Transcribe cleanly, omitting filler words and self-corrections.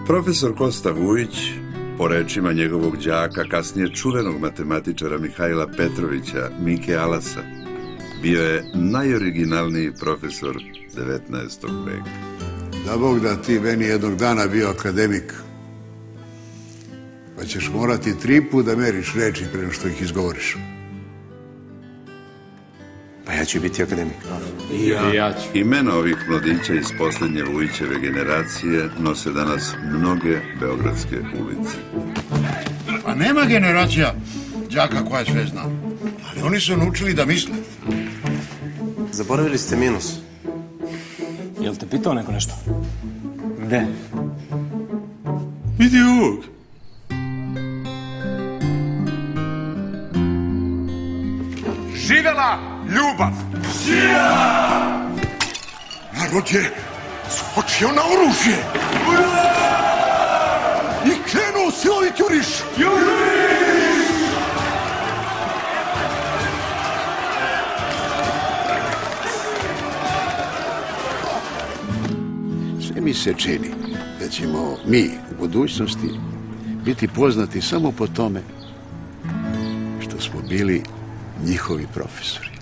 Profesor Kosta Vujić, po rečima njegovog đaka, kasnije čuvenog matematičara Mihajla Petrovića, Mike Alasa, bio je najoriginalniji profesor 19. veka. Da Bog da ti meni jednog dana bio akademik, pa ćeš morati 3 puta da meriš reči pre nego što ih izgovoriš. Pa ja ću biti akademik. I ja ću. Imena ovih mladića iz posljednje Vujićeve generacije nose danas mnoge beogradske ulice. Pa nema generacija đaka koja sve zna, ali oni su naučili da misle. Zaboravili ste minus. Jel te pitao neko nešto? Ne. Vidi ovog. Živela ljubav! Narod je skočio na oružje i krenuo silovit juriš. Sve mi se čini da ćemo mi u budućnosti biti poznati samo po tome što smo bili njihovi profesori.